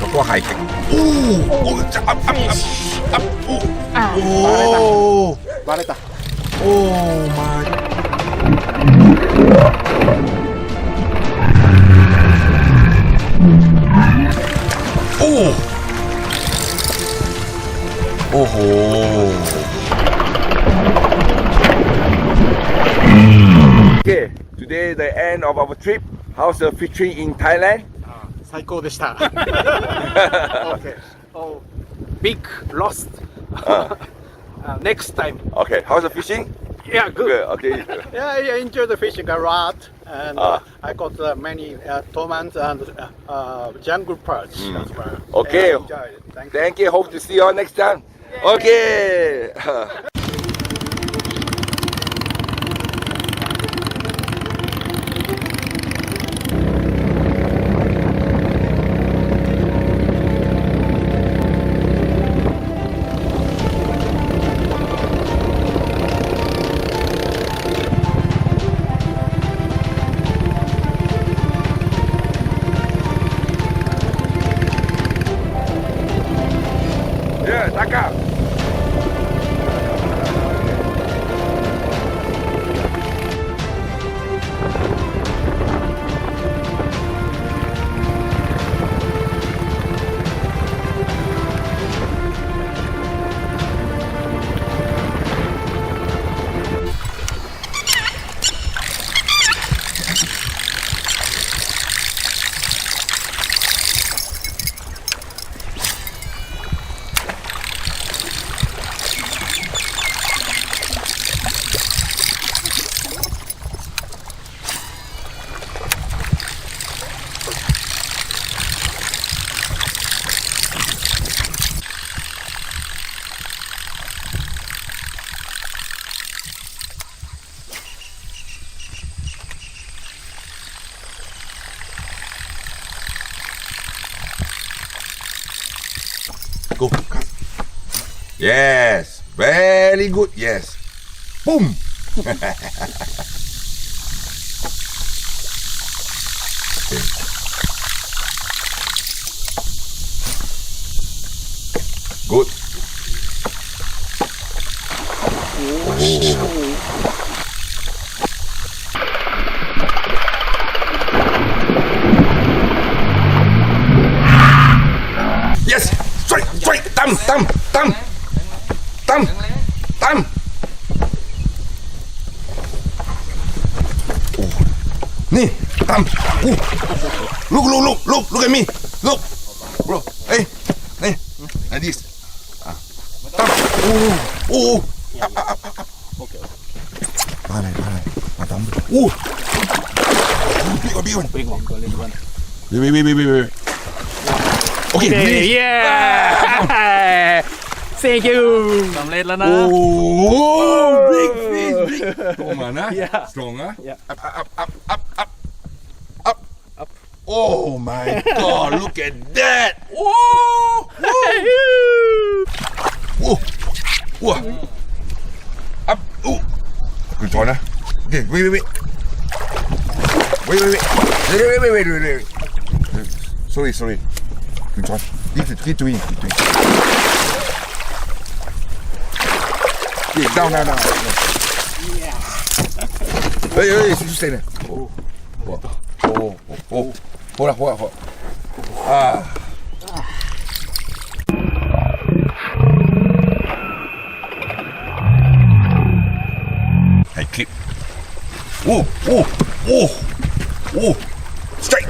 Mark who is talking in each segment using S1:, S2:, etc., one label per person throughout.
S1: ล้วก็ไฮเทคโอ้จะอัพโอ้
S2: バレた
S1: โอ้มาโอ้โหOkay, today the end of our trip. How's the fishing in Thailand?
S2: 最高でした Okay. Oh, big lost. Next time.
S1: Okay, how's the fishing?
S2: Yeah, good.
S1: Okay.
S2: Yeah, I enjoy the fishing a lot, and I got many tomans and jungle perch as well.
S1: Okay.
S2: Yeah, I enjoyed it.
S1: Thank you. Hope to see you all next time. Okay. Yeah, Taka. Go. Yes, very good. Yes. Boom. Okay. Good. Yes. Straight. Tam. นี่ตั้มlook at me look bro hey like this ตั้มมาตั้มบีก่อนเล่นโอเค
S2: Yeah. Thank you.
S3: สำเร็จแล้วนะ
S1: โอ้ big fish Toman นะ strong นะ up oh my god look at that โอ้up คุณช้อนนะโอเค wait sorry คุณช้อน keep doing down. Hey, just stay there. Hold on. Hey, clip. Straight.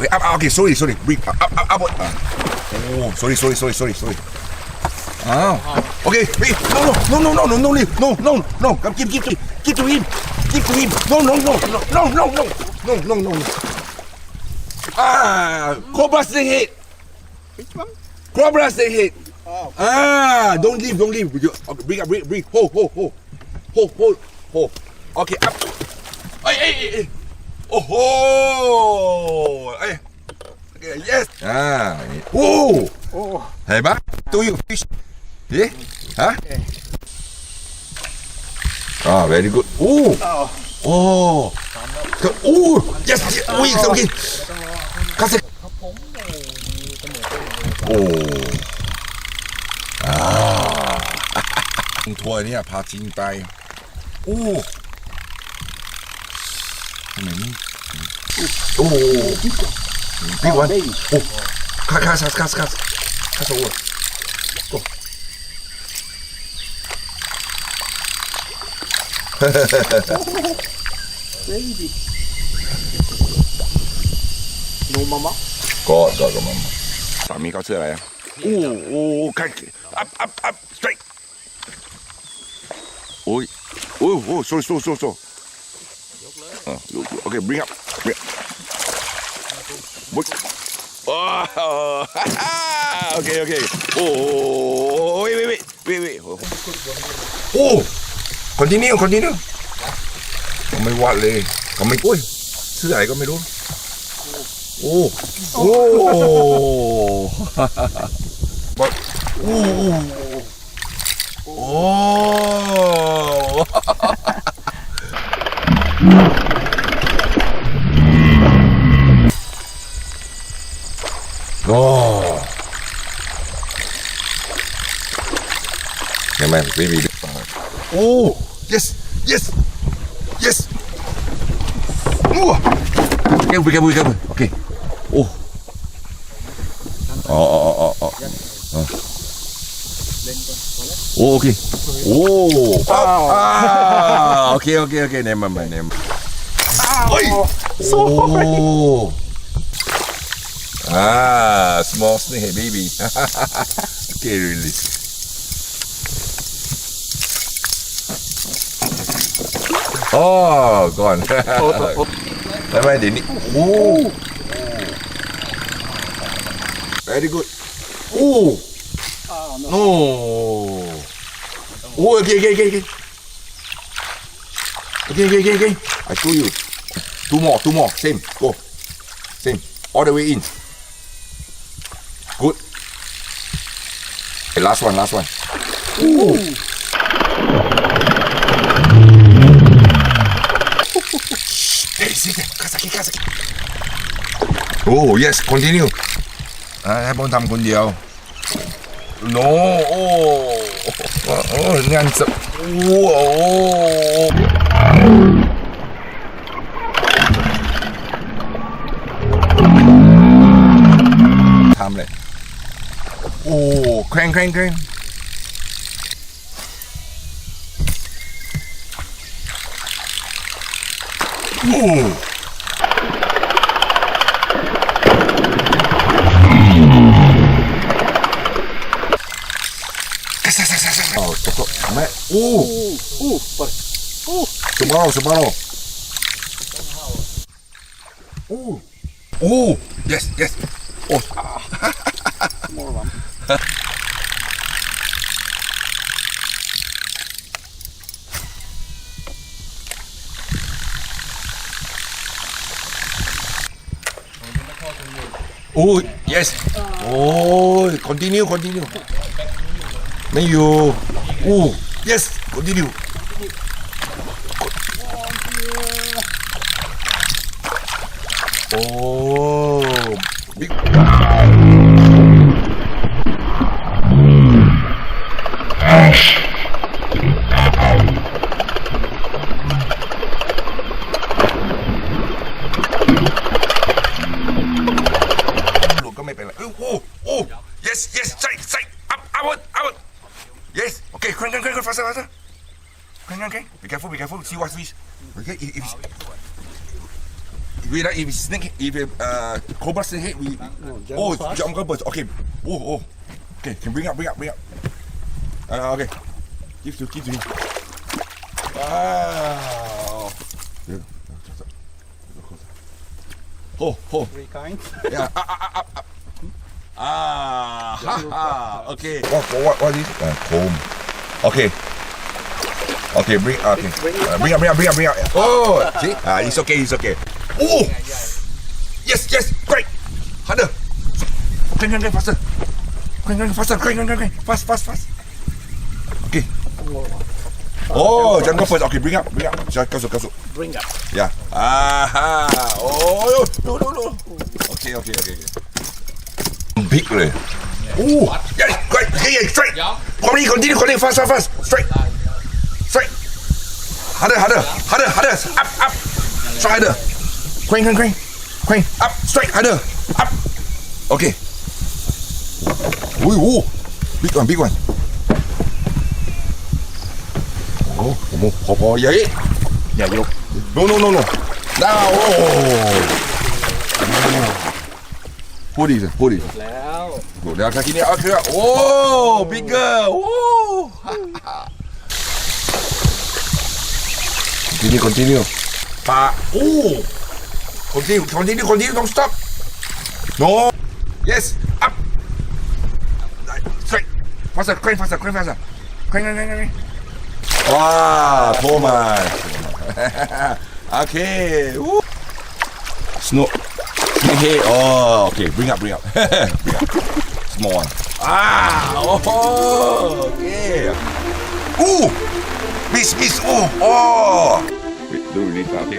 S1: Wait, up. Okay, sorry. Breathe. Up. Oh, sorry. Okay, wait, no, leave, no, come, give to him, no. Cobra Snakehead.
S2: Which one?
S1: Cobra Snakehead.
S2: Oh.
S1: Don't leave. Okay, bring, hold. Okay, up. Hey. Oh. Hey. Okay, yes.
S2: Oh.
S1: Hey, ba? To you fish. Yeah? Huh? Very good. Oh. Yes. Okay. Kasi.ทัวร์เนี่ยพาจีนไปทำไมนี่big oneคัสโอ้
S2: Baby. No mama.
S1: ก็มาสามีเขาเสื้ออะไรคันup straight โอ้ sorry okay bring up okay wait continue เขาไม่วัดเลยเขาไม่เสื้ออะไรก็ไม่รู้เห็นไหมไม่มีyes careful okay okay okay never mind small snake baby okay release gone ไม่เดี๋ยวนี้very good no okay I show you two more same go same all the way in good okay, last one Kasaki yes continue ให้ผมทำคนเดียว no งานสับทำเลยแครงtomorrow yes
S2: More one.
S1: yes continue ไม่อยู่yes continue big yes straight out yes okay crank faster crank be careful see what fish okay if snake if cobra snakehead we jungle birds okay okay can bring up Okay. Give to him. Wow. Ho.
S2: Three kinds.
S1: Yeah. Up. Okay. What is it? Comb. Okay. Okay, bring up. Oh, see? It's okay. Oh! Yes, great. Harder. Crank, faster. Crank, fast. Okay. Oh, jangan go first. Okay, bring up. Kasut.
S2: Bring up.
S1: Yeah. Oh, no. Okay. Bigเลย Oh, yes, great. Okay, straight. Continue. Fast. Straight. Harder. Up. Straight harder. Crank. Up. Straight harder. Up. Okay. Ooh. Big one. Oh,พอใหญ่อย่ายก No. Now.พูดดี
S2: แล้ว
S1: เดี๋ยวทีนี้เอาคือโอ้ bigger โอ้ continue ปะโอ้ continue don't stop no yes up straight faster crankว้าโทมาโอเค Snakehead. Oh, okay. Bring up. Small one. Okay. Ooh, miss. Oh. Wait, do release. Okay,